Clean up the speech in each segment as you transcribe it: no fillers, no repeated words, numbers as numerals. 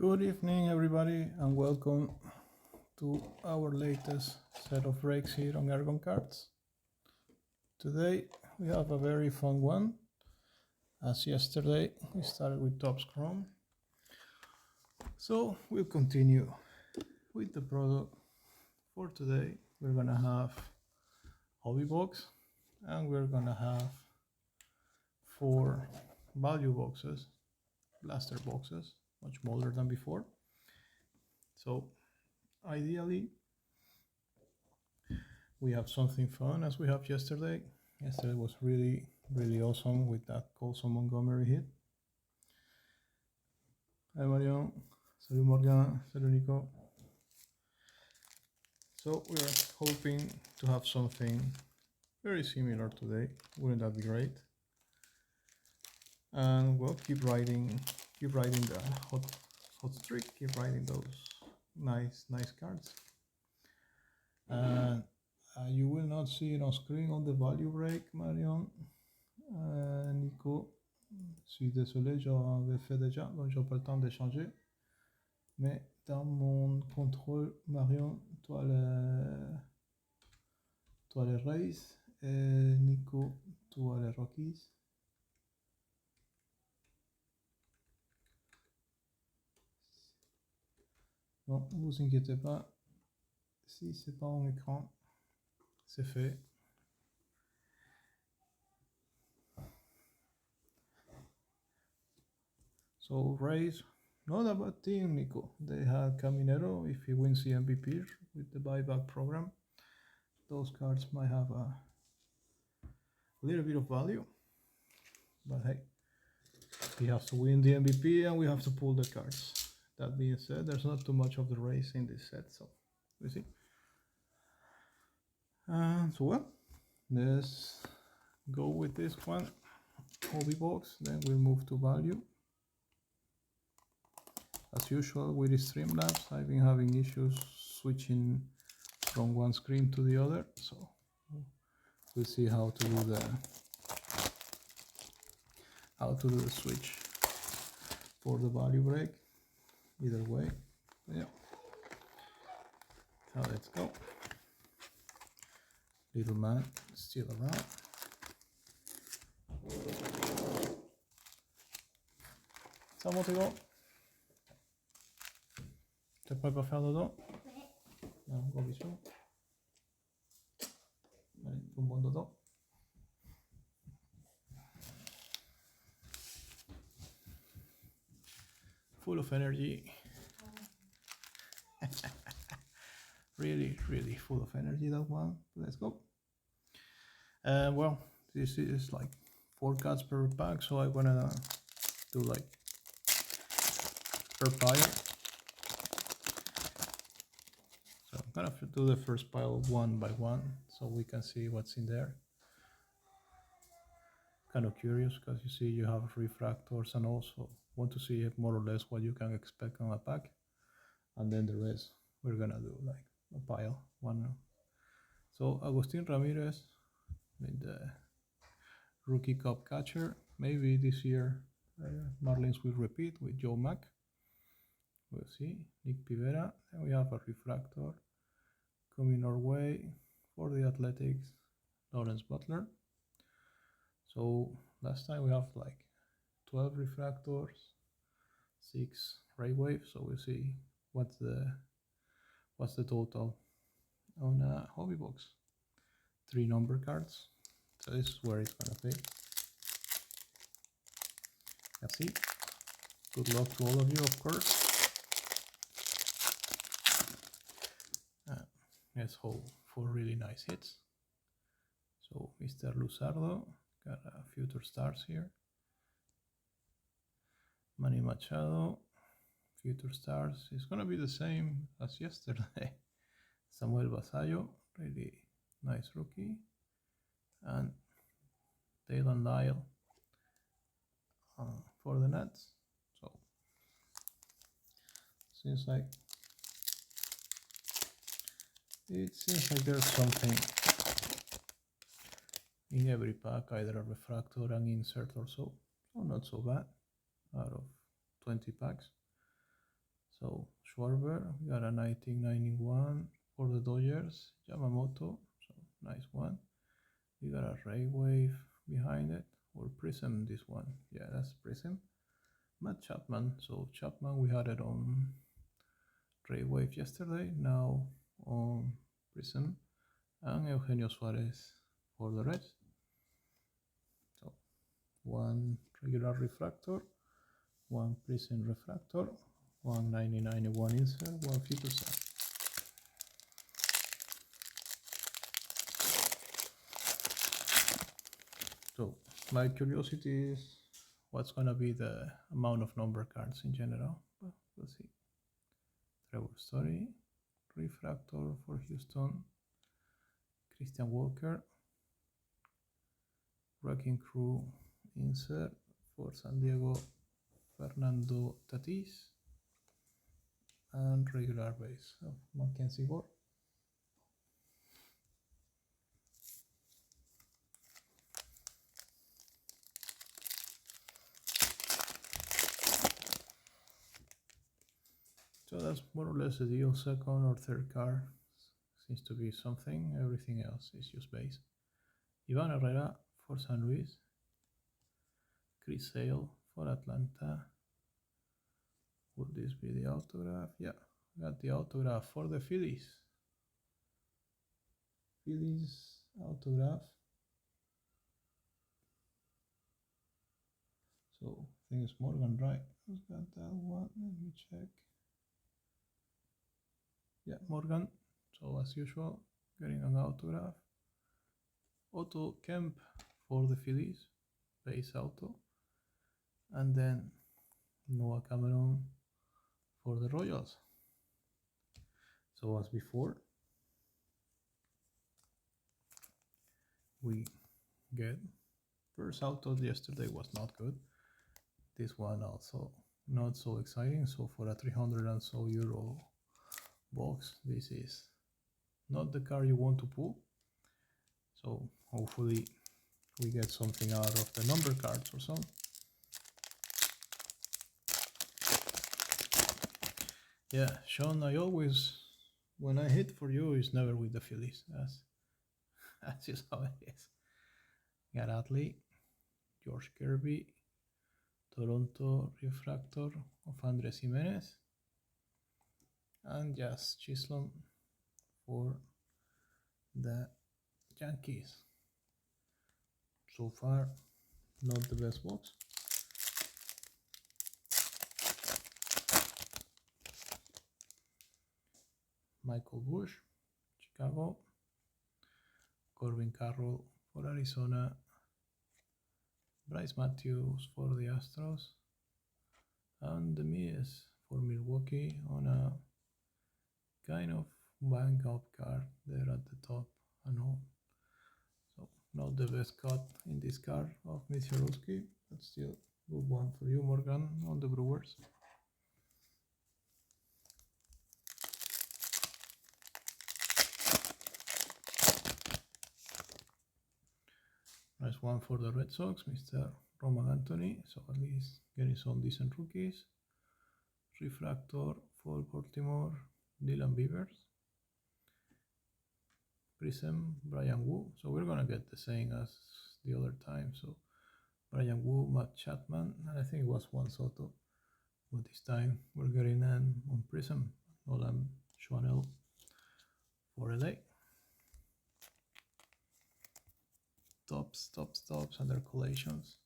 Good evening, everybody, and welcome to our latest set of breaks here on Ergon Cards. Today we have a very fun one. As yesterday, we started with Topps Chrome. So we'll continue with the product. For today, we're gonna have Hobby Box, and we're gonna have 4 value boxes, blaster boxes, much smaller than before. So ideally, we have something fun as we have yesterday. Yesterday was really awesome with that Colson Montgomery hit. Hi Marion, salut Morgan, salut Nico. So we're hoping to have something very similar today. Wouldn't that be great? And we'll keep riding the hot streak, keep riding those nice cards. And you will not see it on screen on the value break, Marion. Nico, je suis désolé, j'avais fait déjà, donc j'ai pas le temps de changer. Mais dans mon contrôle, Marion, toi les Rays et Nico, toi les Rockies. Non, ne vous inquiétez pas, si c'est pas en écran, c'est fait. So Rays, not a bad team, Nico. They had Caminero. If he wins the MVP with the buyback program, those cards might have a little bit of value. But hey, he has to win the MVP and we have to pull the cards. That being said, there's not too much of the race in this set, so we see. So well, let's go with this one, Hobby Box, then we'll move to value. As usual with the Streamlabs, I've been having issues switching from one screen to the other, so we'll see how to do the switch for the value break. Either way, yeah. So let's go. Little man still around. Ça va, Thibaut? T'es prêt pour faire dodo? Ouais. Gros bisous. Allez, tout bon dodo. Full of energy. really full of energy, that one. Let's go. Well, this is like 4 cards per pack, so I'm gonna do like per pile. So I'm gonna do the first pile one by one so we can see what's in there. Kind of curious because you see you have refractors and also want to see more or less what you can expect on a pack, and then the rest we're gonna do like a pile one. So Agustin Ramirez with the rookie cup catcher. Maybe this year Marlins will repeat with Joe Mack. We'll see. Nick Pivera, and we have a refractor coming our way for the Athletics, Lawrence Butler. So last time we have like 12 refractors, 6 ray waves, so we'll see what's the total on a Hobby Box. 3 number cards, so this is where it's gonna be. Let's see. Good luck to all of you, of course. Let's hope for really nice hits. So Mr. Luzardo, got a future stars here. Manny Machado, future stars. It's gonna be the same as yesterday. Samuel Basallo, really nice rookie. And Dylan Lyle for the Nets. So it seems like there's something in every pack, either a refractor, an insert or so. So not so bad out of 20 packs. So Schwarber, we got a 1991 for the Dodgers. Yamamoto, so nice one. We got a Ray Wave behind it, or Prism, this one. Yeah, that's Prism. Matt Chapman, so Chapman, we had it on Ray Wave yesterday, now on Prism. And Eugenio Suarez for the Reds. So one regular refractor, one Prism refractor, one 9091 insert, one future set. So my curiosity is what's gonna be the amount of number cards in general. But we'll see. Trevor Story, refractor for Houston, Christian Walker, Wrecking Crew insert for San Diego, Fernando Tatis, and regular base of Mackenzie Gore. So that's more or less the deal. Second or third card seems to be something. Everything else is just base. Ivan Herrera for San Luis. Chris Sale for Atlanta. Would this be the autograph? Yeah, got the autograph for the Phillies. Phillies autograph. So I think it's Morgan, right? Who's got that one? Let me check. Yeah, Morgan. So as usual, getting an autograph. Otto Kemp for the Phillies, base auto. And then Noah Cameron for the Royals. So as before, we get first auto. Yesterday was not good. This one also not so exciting. So for a 300 and so euro box, this is not the card you want to pull. So hopefully we get something out of the number cards or something. Yeah, Sean, I always, when I hit for you, it's never with the Phillies. That's just how it is. Got Utley, George Kirby, Toronto refractor of Andres Jimenez, and just Chisholm for the Yankees. So far, not the best box. Michael Bush, Chicago. Corbin Carroll for Arizona. Bryce Matthews for the Astros. And The Miz for Milwaukee on a kind of bang up card there at the top and all. So not the best cut in this card of Misiorowski, but still good one for you, Morgan, on the Brewers. Nice one for the Red Sox, Mr. Roman Anthony, so at least getting some decent rookies. Refractor for Baltimore, Dylan Beavers. Prism, Brian Wu. So we're gonna get the same as the other time. So Brian Wu, Matt Chapman, and I think it was Juan Soto. But this time we're getting an on Prism, Nolan Schwanel for LA. Tops, and their collations.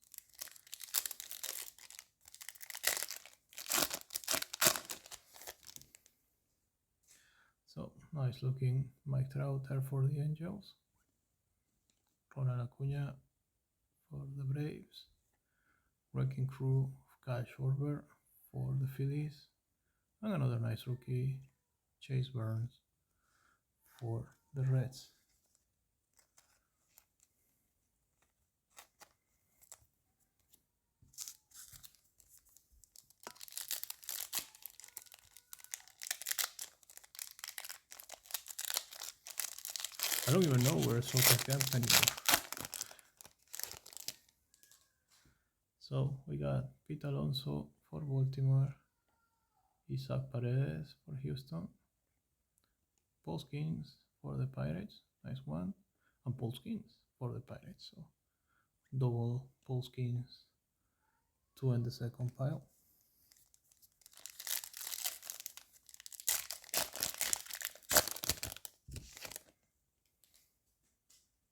So nice looking Mike Trout there for the Angels. Ronald Acuna for the Braves. Wrecking Crew of Kyle Schwarber for the Phillies. And another nice rookie, Chase Burns for the Reds. I don't even know where Soto Camp anymore. So we got Pete Alonso for Baltimore, Isaac Paredes for Houston. Paul Skeens for the Pirates. Nice one. And Paul Skeens for the Pirates. So double Paul Skeens, 2 in the second pile.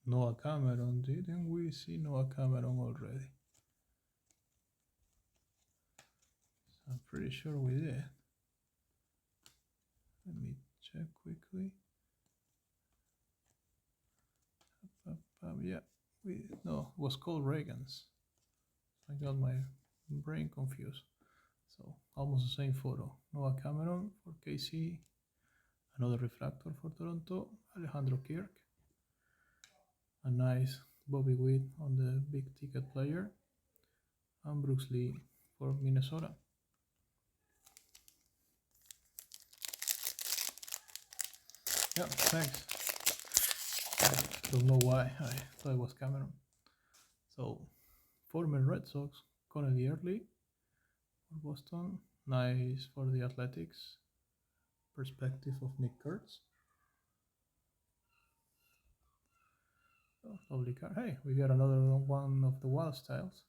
Noah Cameron, didn't we see Noah Cameron already? I'm pretty sure we did. Let me check quickly. Yeah, no, it was called Reagan's. I got my brain confused. So almost the same photo. Noah Cameron for KC, another refractor for Toronto, Alejandro Kirk, a nice Bobby Witt on the big ticket player, and Brooks Lee for Minnesota. Yeah, thanks. I don't know why I thought it was Cameron. So, former Red Sox, Connelly Early for Boston. Nice for the Athletics. Perspective of Nick Kurtz. Oh, lovely card. Hey, we got another one of the Wild Styles.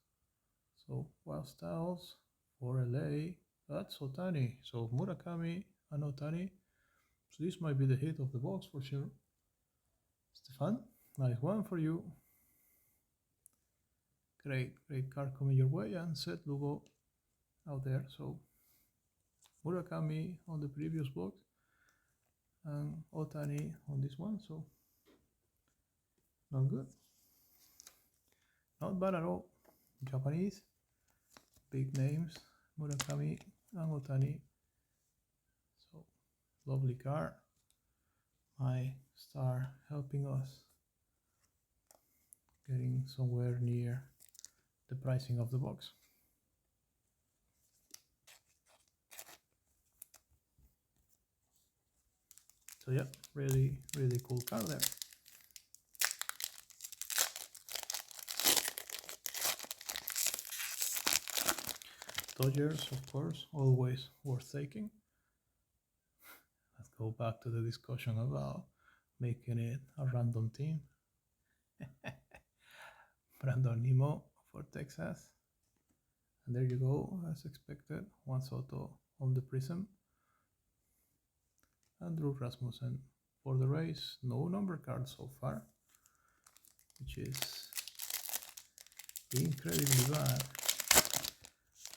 So, Wild Styles for LA. That's Otani. So, Murakami and Otani. So, this might be the hit of the box for sure. Stefan, nice one for you. Great card coming your way, and Seth Lugo out there. So Murakami on the previous box and Otani on this one. So not good. Not bad at all. Japanese, big names, Murakami and Otani. So lovely card. My star helping us getting somewhere near the pricing of the box. So yeah, really cool card there. Dodgers, of course, always worth taking. Let's go back to the discussion about making it a random team. Brandon Nimmo for Texas. And there you go, as expected, Juan Soto on the Prism. And Drew Rasmussen for the Rays. No number card so far, which is incredibly bad.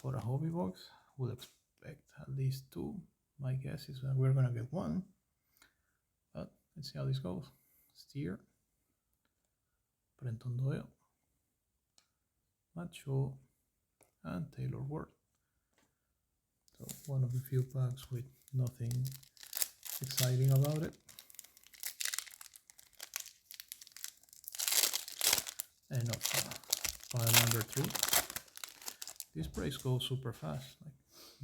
For a hobby box, we'll expect at least 2. My guess is that we're gonna get 1. But let's see how this goes. Steer, Brenton Doyle, Matt Shaw, and Taylor Ward. So one of the few packs with nothing exciting about it. And file number 3. This breaks go super fast, like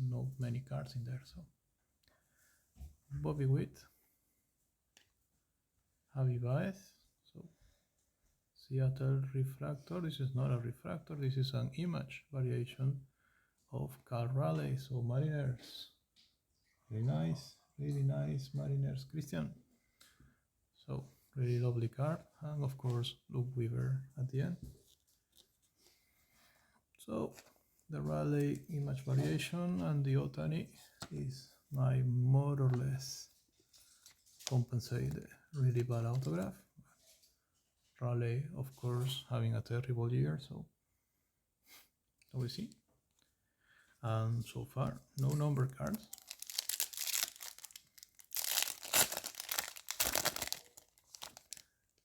not many cards in there. So Bobby Witt, Javi Baez, so Seattle refractor. This is not a refractor, this is an image variation of Cal Raleigh. So Mariners, really nice Mariners, Christian. So really lovely card, and of course Luke Weaver at the end. So the Raleigh image variation and the Otani is my more or less compensated really bad autograph. Raleigh, of course, having a terrible year, so we see. And so far, no number cards.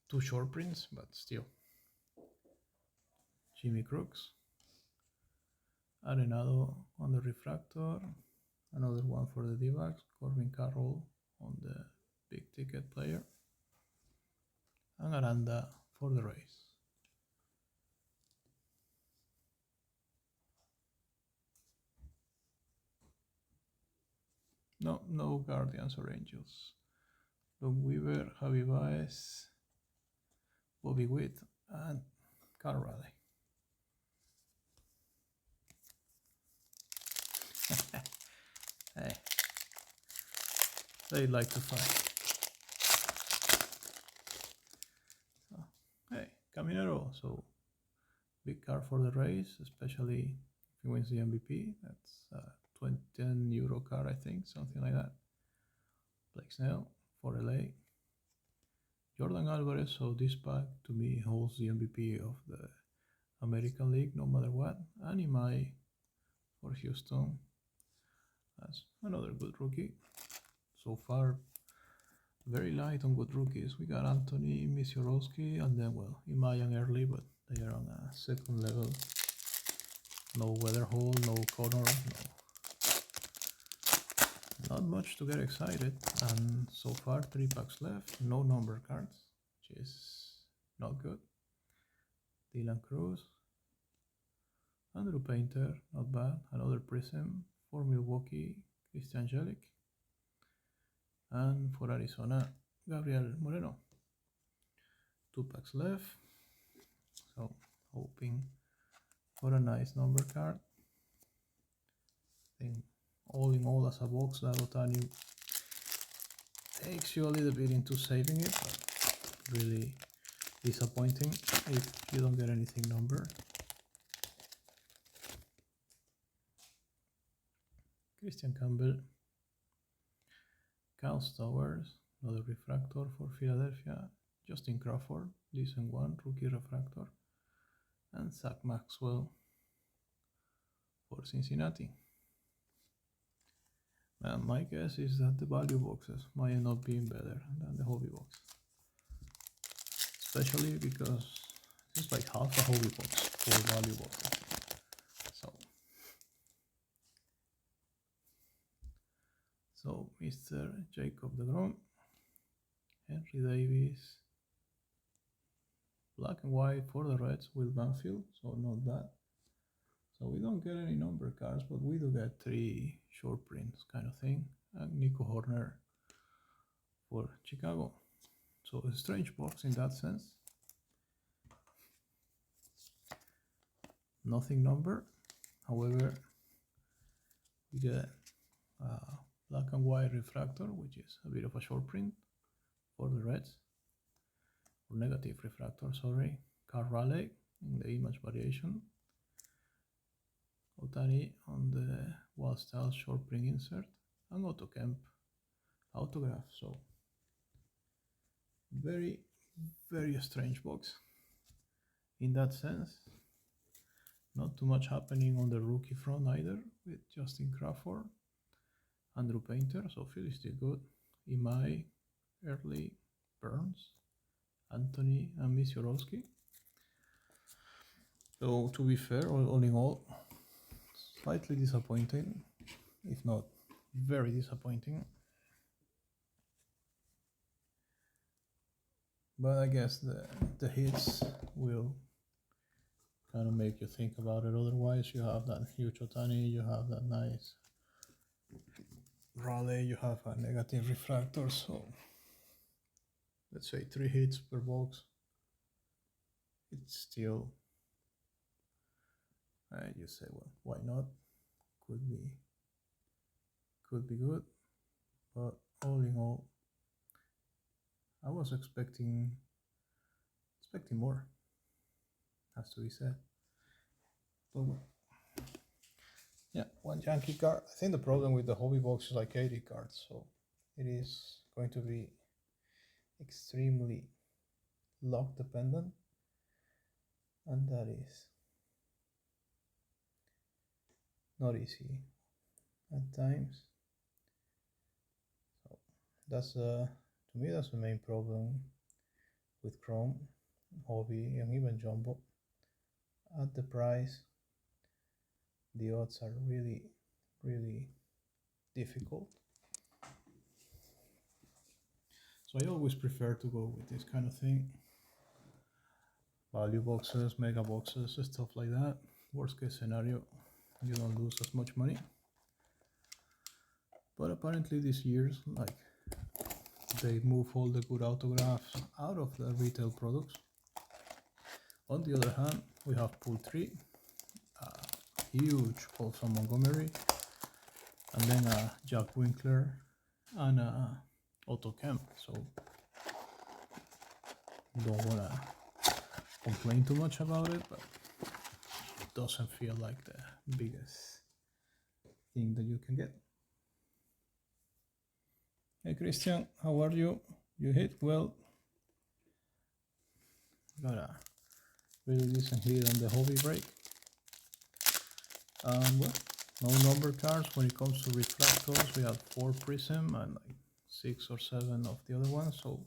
Two short prints, but still. Jimmy Crooks, Arenado on the refractor, another one for the D-backs, Corbin Carroll on the big ticket player, and Aranda for the Rays. No Guardians or Angels. Luke Weaver, Javi Baez, Bobby Witt, and Cal Raleigh. Hey, they like to fight. So, hey, Caminero, so big card for the race, especially if he wins the MVP. That's a 10 euro card, I think, something like that. Blake Snell for LA. Jordan Alvarez, so this pack to me holds the MVP of the American League no matter what. And Imai for Houston as another good rookie. So far, very light on good rookies. We got Anthony Misiorowski and then, well, Imai and Early, but they are on a second level. No Weatherhole, no Connor, no. Not much to get excited, and so far 3 packs left, no number cards, which is not good. Dylan Cruz, Andrew Painter, not bad. Another Prism for Milwaukee, Christian Jelic, and for Arizona, Gabriel Moreno. 2 packs left, so hoping for a nice number card. I think all in all, as a box, that Ohtani takes you a little bit into saving it, but really disappointing if you don't get anything numbered. Christian Campbell, Kyle Stowers, another refractor for Philadelphia, Justin Crawford, decent one, rookie refractor, and Zach Maxwell for Cincinnati. My guess is that the value boxes might end up being better than the hobby box, especially because it's like half a hobby box for value boxes. So Mr. Jacob deGrom, Henry Davis, black and white for the Reds, Will Banfield, so not bad. So we don't get any number cards, but we do get 3 short prints kind of thing, and Nico Horner for Chicago. So a strange box in that sense. Nothing number, however, we get black and white refractor, which is a bit of a short print for the Reds, or negative refractor, sorry, Carl Raleigh in the image variation, Ohtani on the Wild Style short print insert, and Otto Kemp autograph. So very, very strange box in that sense. Not too much happening on the rookie front either, with Justin Crawford, Andrew Painter, so Philly still good, Imai, Early, Burns, Anthony, and Misiorowski. So to be fair, all in all, slightly disappointing, if not very disappointing. But I guess the hits will kind of make you think about it. Otherwise, you have that huge Ohtani, you have that nice Raleigh, you have a negative refractor, so let's say 3 hits per box. It's still, you say, well, why not? Could be good, but all in all, I was expecting more, has to be said. But yeah, 1 Yankee card. I think the problem with the hobby box is like 80 cards, so it is going to be extremely luck dependent, and that is not easy at times. So that's to me, that's the main problem with Chrome, hobby, and even jumbo. At the price, the odds are really, really difficult. So I always prefer to go with this kind of thing. Value boxes, mega boxes, stuff like that. Worst case scenario, you don't lose as much money. But apparently this year's, like, they move all the good autographs out of the retail products. On the other hand, we have Pool 3, huge Paulson Montgomery, and then a Jack Winkler and a auto cam, so don't wanna complain too much about it, but it doesn't feel like the biggest thing that you can get. Hey Christian, how are you? You hit well. Got a really decent hit on the hobby break. Well, no number cards when it comes to refractors. We have 4 prism and like 6 or 7 of the other ones, so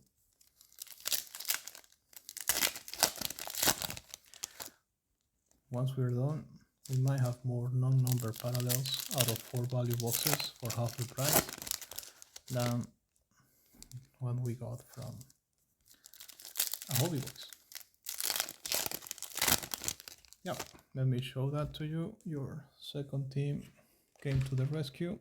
once we're done, we might have more non-number parallels out of 4 value boxes for half the price than what we got from a hobby box. Yeah, let me show that to you. Your second team came to the rescue.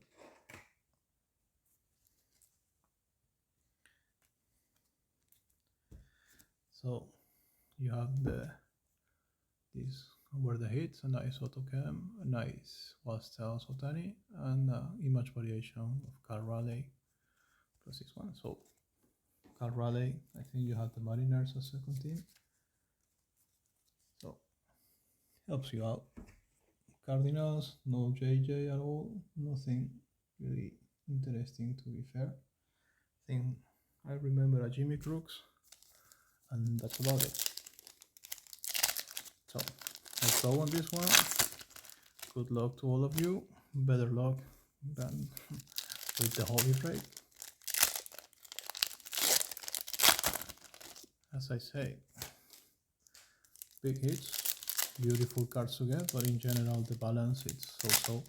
So you have these were the hits, a nice autocam, a nice Wildstyle Sotani, and image variation of Cal Raleigh plus this one. So Cal Raleigh, I think you have the Mariners as second team. So helps you out. Cardinals, no JJ at all, nothing really interesting to be fair. I think I remember a Jimmy Crooks, and that's about it. So let's go on this one. Good luck to all of you. Better luck than with the hobby break. As I say, big hits, beautiful cards to get, but in general the balance is so-so.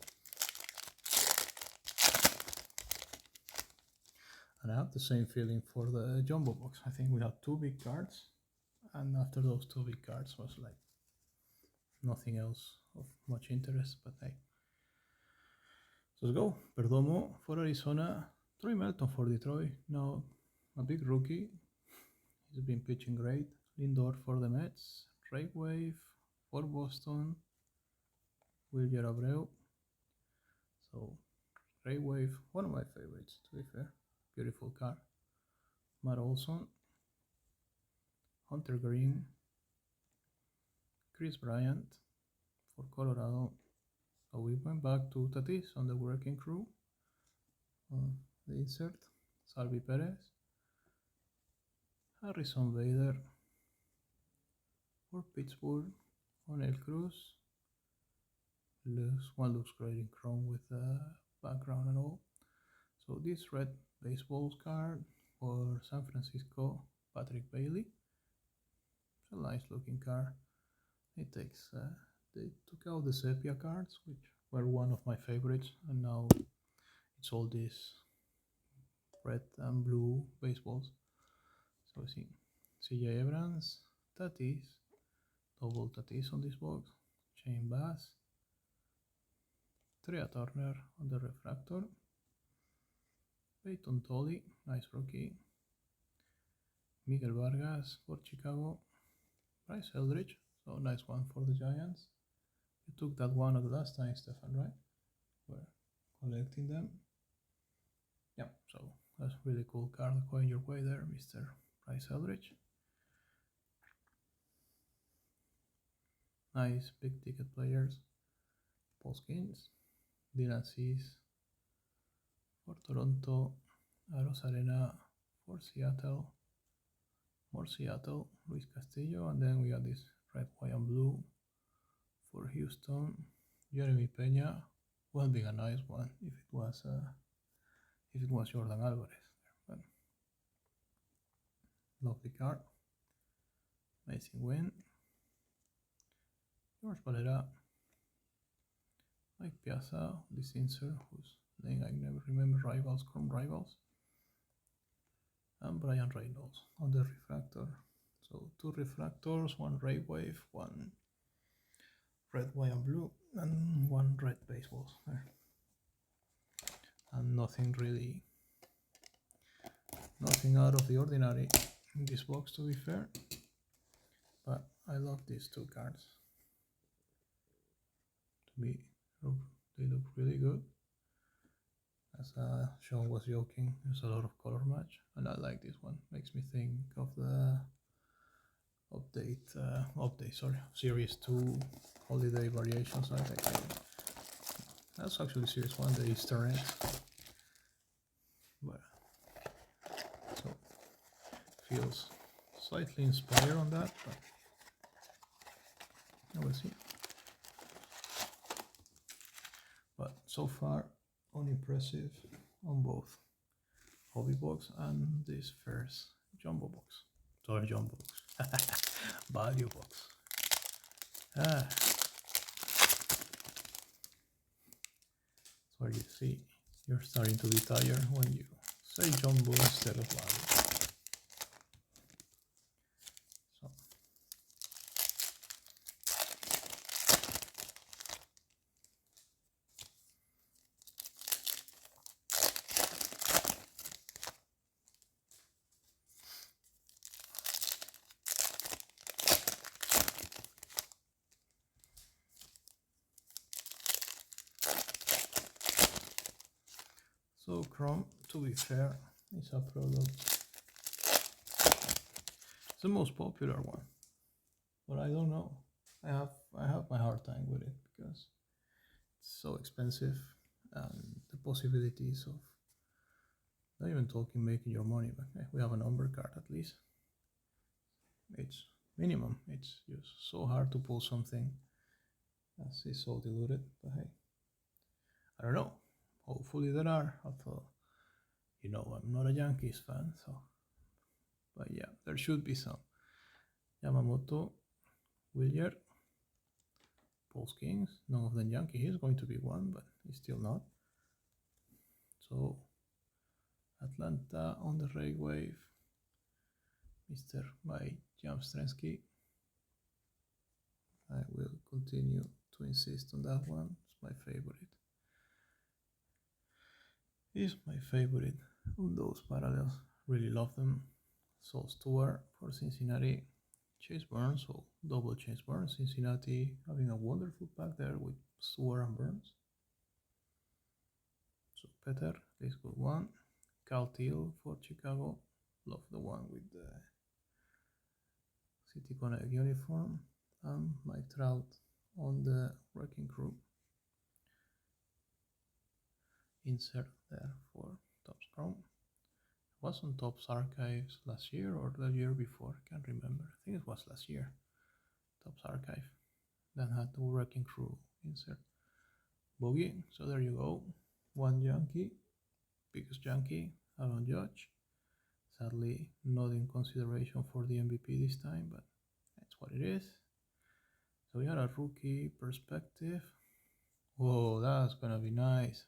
And I have the same feeling for the jumbo box. I think we have 2 big cards, and after those 2 big cards was like nothing else of much interest, but hey. So let's go. Perdomo for Arizona, Troy Melton for Detroit. Now a big rookie. He's been pitching great. Lindor for the Mets. Ray Wave for Boston. Wilyer Abreu. So Ray Wave, one of my favorites to be fair. Beautiful card. Matt Olson. Hunter Green. Chris Bryant for Colorado. So we went back to Tatis on the working crew. The insert. Salvi Perez. Harrison Bader for Pittsburgh. Onel Cruz. One looks great in chrome with the background and all. So this red baseball card for San Francisco, Patrick Bailey. It's a nice looking card. It takes they took out the sepia cards, which were one of my favorites, and now it's all these red and blue baseballs. So we see CJ Abrams, Tatis, double Tatis on this box, Shane Bass, Trea Turner on the refractor, Peyton Tolly, nice rookie, Miguel Vargas for Chicago, Bryce Eldridge, so nice one for the Giants. You took that one at the last time, Stefan, right? We're collecting them. Yeah, so that's a really cool card going your way there, Mr. Bryce Eldridge. Nice big ticket players. Paul Skeens, Dylan Cease for Toronto, Aros Arena for Seattle, more Seattle, Luis Castillo, and then we got this red, white, and blue for Houston, Jeremy Peña. Well, being a nice one if it was Jordan Alvarez, but lovely card, amazing win. George Valera, Mike Piazza, this insert whose name I never remember, Chrome Rivals, and Brian Reynolds on the refractor. So 2 refractors, 1 ray wave, 1 red, white, and blue, and 1 red baseball there. And nothing out of the ordinary in this box to be fair. But I love these 2 cards. To me, they look really good. As Sean was joking, there's a lot of color match, and I like this one. Makes me think of the Series 2 holiday variations. I think that's actually Series 1, the Easter eggs. But so feels slightly inspired on that, but we'll see. But so far, unimpressive on both hobby box and this first jumbo box. Sorry, jumbo box. Value box. So you see, you're starting to be tired when you say jumbo instead of value. So. So Chrome, to be fair, is a product. It's the most popular one, but I don't know. I have my hard time with it because it's so expensive, and the possibilities of not even talking making your money, but we have a number card at least. It's minimum. It's just so hard to pull something as it's so diluted. But hey, I don't know. Hopefully there are. Although, I'm not a Yankees fan, so. But yeah, there should be some. Yamamoto, Willier, Paul Skeens, none of them Yankee. He's going to be one, but he's still not. So, Atlanta on the Ray Wave, Mr. Mike Jamstrensky. I will continue to insist on that one. It's my favorite. It's my favorite on those parallels. Really love them. So Stewart for Cincinnati. Chase Burns, so double Chase Burns. Cincinnati having a wonderful pack there with Stewart and Burns. So Peter, this good one. Cal Teal for Chicago. Love the one with the City Connect uniform. And Mike Trout on the Wrecking Crew. Insert there for Topps Chrome. Was on Topps Archives last year or the year before, can't remember. I think it was last year. Topps Archive. Then had the Wrecking Crew insert. Bogey, so there you go. One Yankee, biggest Yankee, Aaron Judge. Sadly, not in consideration for the MVP this time, but that's what it is. So we had a rookie perspective. Whoa, that's gonna be nice.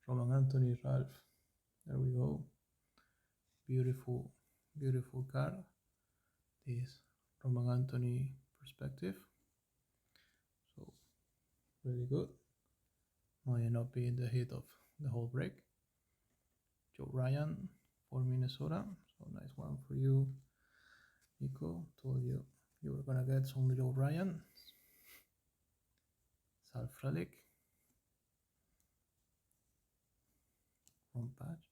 Roman Anthony Ralph. There we go. Beautiful, beautiful card. This Roman Anthony perspective. So really good. Might not be in the hit of the whole break. Joe Ryan for Minnesota. So nice one for you, Nico. Told you were gonna get some Joe Ryan. Sal Frelick. From patch.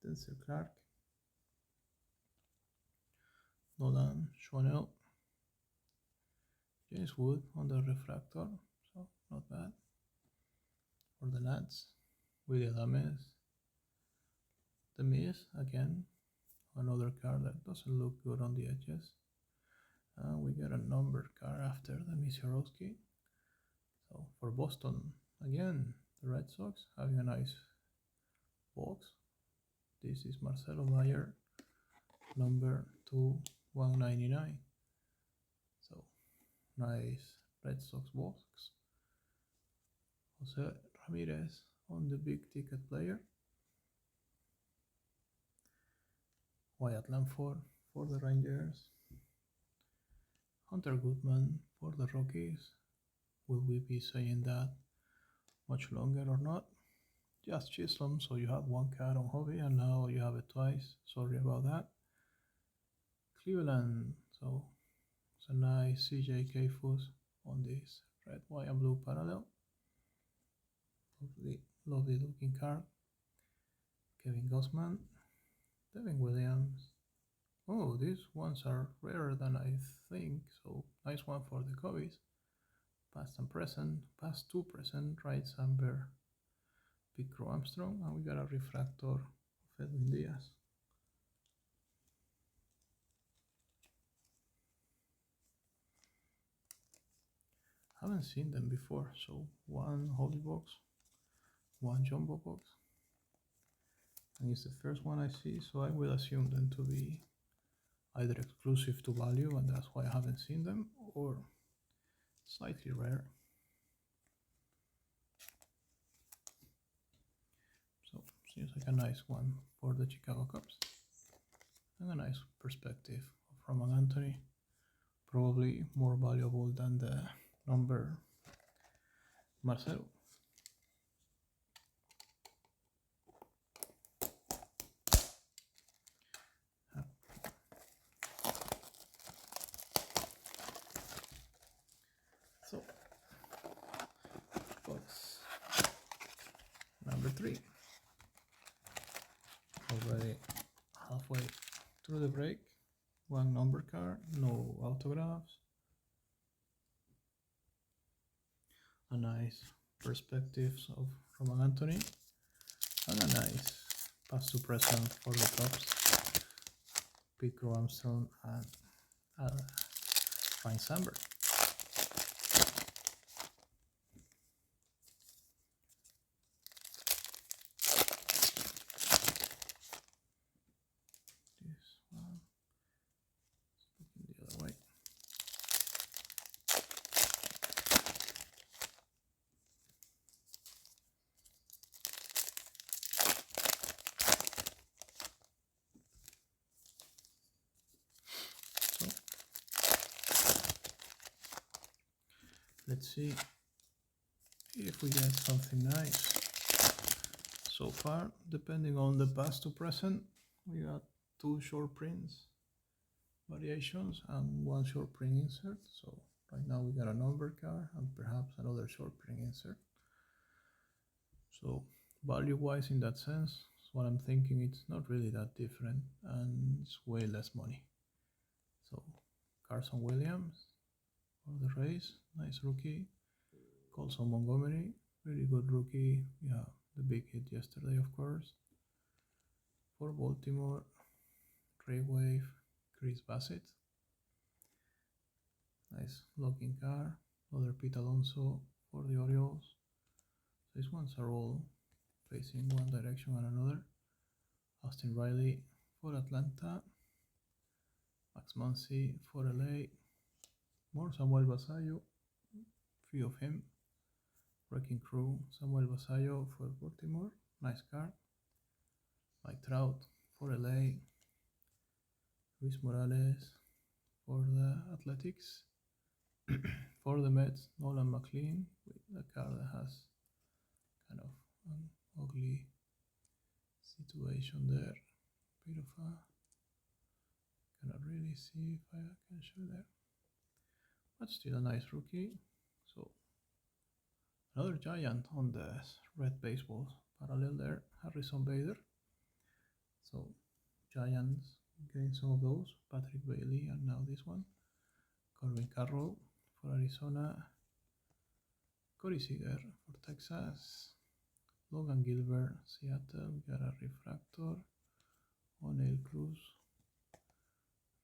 Denzel Clark. Nolan Schwanel. James Wood on the refractor. So not bad. For the Nats. Willie Adames. The Miz again. Another card that doesn't look good on the edges. And we get a numbered card after the Misiorowski. So for Boston, again, the Red Sox having a nice box. This is Marcelo Mayer, number 2/199. So nice Red Sox box. Jose Ramirez on the big ticket player. Wyatt Langford for the Rangers. Hunter Goodman for the Rockies. Will we be saying that much longer or not? Just Chisholm, so you have one card on hobby and now you have it twice. Sorry about that. Cleveland, so it's a nice CJ Kayfus on this red, white, and blue parallel. Hopefully lovely looking card. Kevin Gossman, Devin Williams. Oh, these ones are rarer than I think, so nice one for the Cubbies. Past and present, past two present, right Samber, Big Crow Armstrong, and we got a refractor of Edwin Diaz. Haven't seen them before, so one Holy Box, one Jumbo Box, and it's the first one I see, so I will assume them to be either exclusive to value, and that's why I haven't seen them, or slightly rare. So seems like a nice one for the Chicago Cubs, and a nice perspective from an Anthony, probably more valuable than the number Marcelo. So, box number 3. Already halfway through the break. One number card, no autographs. A nice perspectives of Roman Anthony, and a nice past to present for the Cubs. Pete Crow Armstrong and Ryan Sandberg. This one is looking the other way. So let's see if we get something nice. So far, depending on the past to present, we got 2 short prints variations and 1 short print insert. So right now we got a number card and perhaps another short print insert. So value wise in that sense, what I'm thinking, it's not really that different and it's way less money. So Carson Williams for the Rays, nice rookie. Colson Montgomery, really good rookie. Yeah, the big hit yesterday, of course. For Baltimore, Ray Wave, Chris Bassett. Nice looking car. Another Pete Alonso for the Orioles. These ones are all facing one direction and another. Austin Riley for Atlanta. Max Muncy for LA. More Samuel Basallo. Few of him. Wrecking Crew, Samuel Basallo for Baltimore. Nice card. Mike Trout for LA. Luis Morales for the Athletics. For the Mets, Nolan McLean with a card that has kind of an ugly situation there. Bit of a, cannot really see if I can show there, but still a nice rookie. So another giant on the red baseball parallel there, Harrison Bader. So Giants getting some of those. Patrick Bailey, and now this one. Corbin Carroll for Arizona. Corey Seager for Texas. Logan Gilbert, Seattle. We got a refractor. O'Neill Cruz.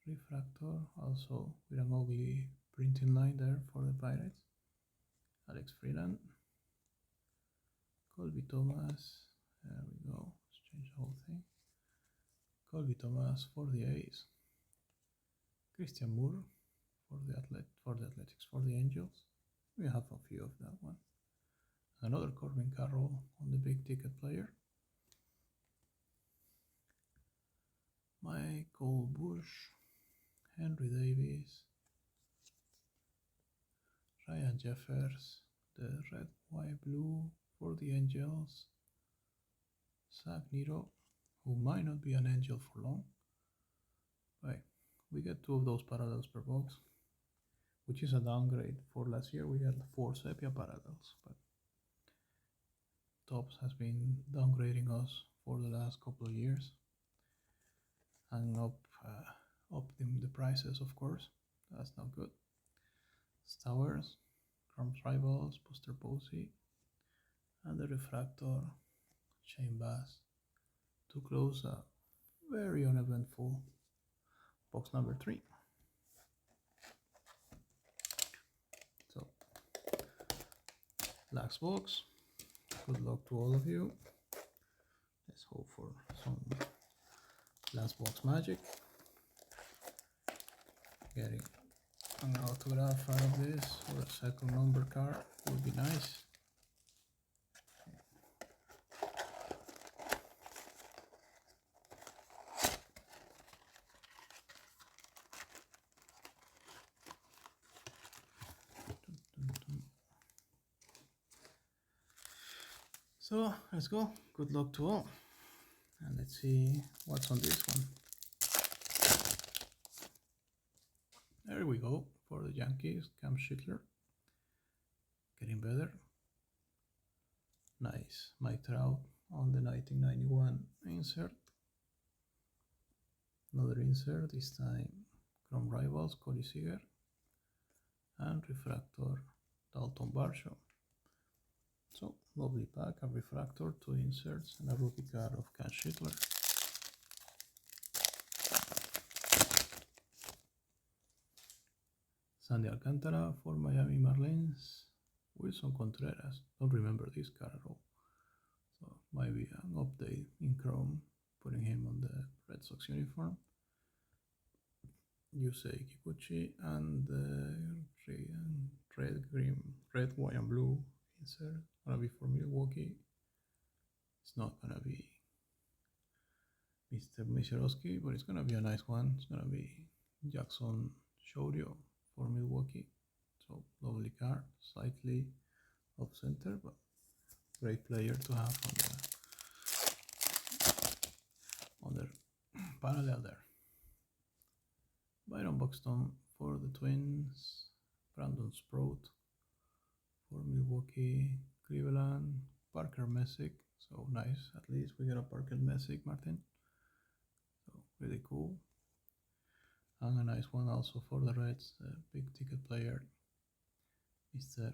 Refractor, also with an ugly printing line there for the Pirates. Alex Freeland. Colby Thomas. There we go. Let's change the whole thing. Colby Thomas for the A's. Christian Moore for the Athletics, for the Angels. We have a few of that one. Another Corbin Carroll on the big ticket player. Michael Bush, Henry Davis, Ryan Jeffers, the red, white, blue for the Angels. Zach Nero, who might not be an Angel for long. Right, we get 2 of those parallels per box, which is a downgrade. For last year we had 4 sepia parallels, but Topps has been downgrading us for the last couple of years and upping the prices, of course. That's not good. Stowers, Crumbs Rivals, Buster Posey, and the Refractor, Shane Bass, to close a very uneventful box number 3. So, last box. Good luck to all of you. Let's hope for some last box magic. Getting an autograph out of this or a second number card would be nice. So let's go. Good luck to all. And let's see what's on this one. There we go for the Yankees, Cam Schindler. Getting better. Nice. Mike Trout on the 1991 insert. Another insert, this time Chrome Rivals, Cody Seager. And Refractor, Dalton Varsho. So, lovely pack, a Refractor, 2 inserts, and a rookie card of Cam Schindler. Sandy Alcantara for Miami Marlins. Wilson Contreras. Don't remember this card at all. So, might be an update in Chrome, putting him on the Red Sox uniform. Yusei Kikuchi and the red, white, and blue insert. Gonna be for Milwaukee. It's not gonna be Mr. Misiorowski, but it's gonna be a nice one. It's gonna be Jackson Chourio for Milwaukee. So lovely card, slightly off center, but great player to have on the parallel there. Byron Buxton for the Twins, Brandon Sprout for Milwaukee, Cleveland, Parker Messick. So nice, at least we got a Parker Messick, Martin. So really cool. And a nice one also for the Reds, the big ticket player, Mr.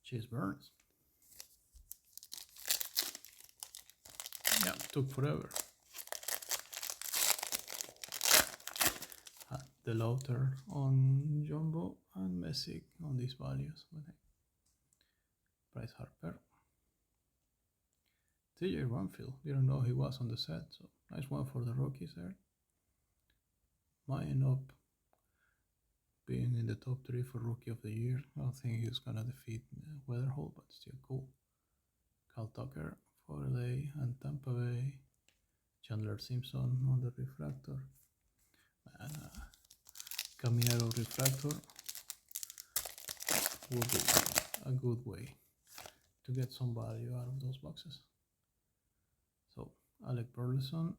Chase Burns. Yeah, took forever. The Lauter on Jumbo and Messick on these values. Bryce Harper. TJ Rumfield, didn't know he was on the set, so nice one for the Rockies there. Might end up being in the top 3 for Rookie of the Year. I don't think he's gonna defeat Weatherhold, but still cool. Cal Tucker for LA and Tampa Bay. Chandler Simpson on the Refractor. And Caminero Refractor would be a good way to get some value out of those boxes. So, Alec Burleson,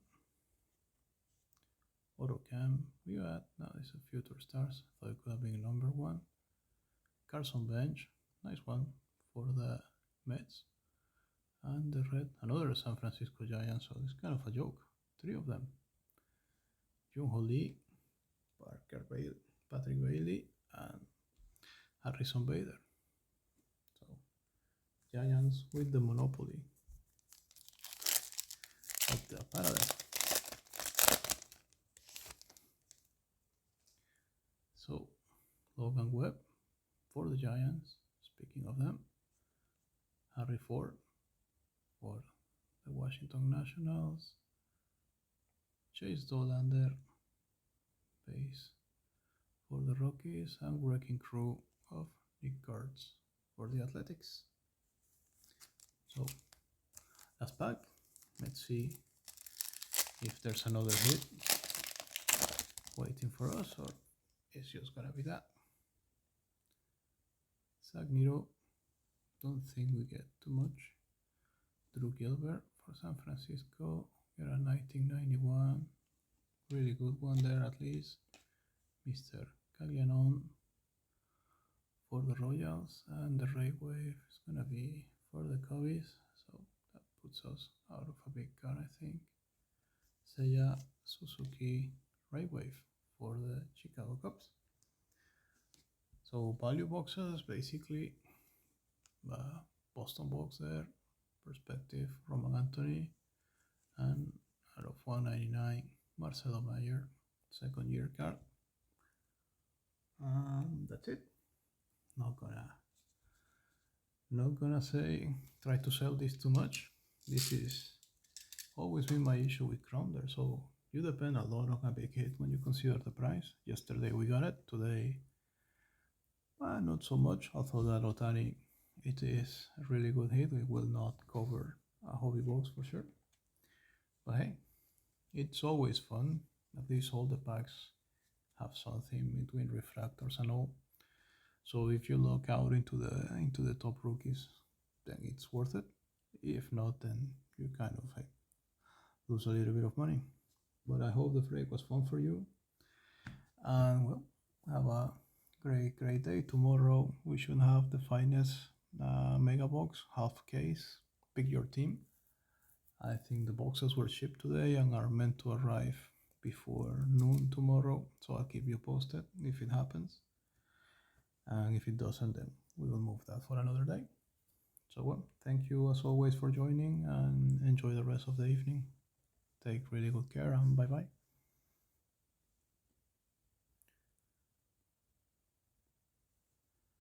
Autocam, we got, now it's a Future Stars, thought it could have been number 1. Carson Bench, nice one for the Mets. And the red, another San Francisco Giants, so it's kind of a joke. 3 of them. Jung Ho Lee, Patrick Bailey, and Harrison Bader. So, Giants with the monopoly of the parallel. So, Logan Webb for the Giants, speaking of them. Harry Ford for the Washington Nationals. Chase Dollander, base for the Rockies, and Wrecking Crew of Nick Kurtz for the Athletics. So, last pack. Let's see if there's another hit waiting for us, or it's just gonna be that. Zach Niro, don't think we get too much. Drew Gilbert for San Francisco, get a 1991, really good one there at least. Mr. Caglianon for the Royals, and the Ray Wave is gonna be for the Cubbies. So that puts us out of a big card, I think. Seiya Suzuki Raywave for the Chicago Cubs. So value boxes, basically Boston box there, perspective Roman Anthony, and out of 199 Marcelo Mayer, second year card. That's it. Not gonna say try to sell this too much. This is always been my issue with Crowder. So you depend a lot on a big hit when you consider the price. Yesterday we got it. Today, not so much. Although that Otani, it is a really good hit. It will not cover a hobby box for sure. But hey, it's always fun. At least all the packs have something between refractors and all. So if you look out into the top rookies, then it's worth it. If not, then you kind of like lose a little bit of money. But I hope the break was fun for you. And well, have a great day. Tomorrow we should have the finest mega box, half case. Pick your team. I think the boxes were shipped today and are meant to arrive before noon tomorrow. So I'll keep you posted if it happens. And if it doesn't, then we will move that for another day. So well, thank you as always for joining and enjoy the rest of the evening. Take really good care and bye bye.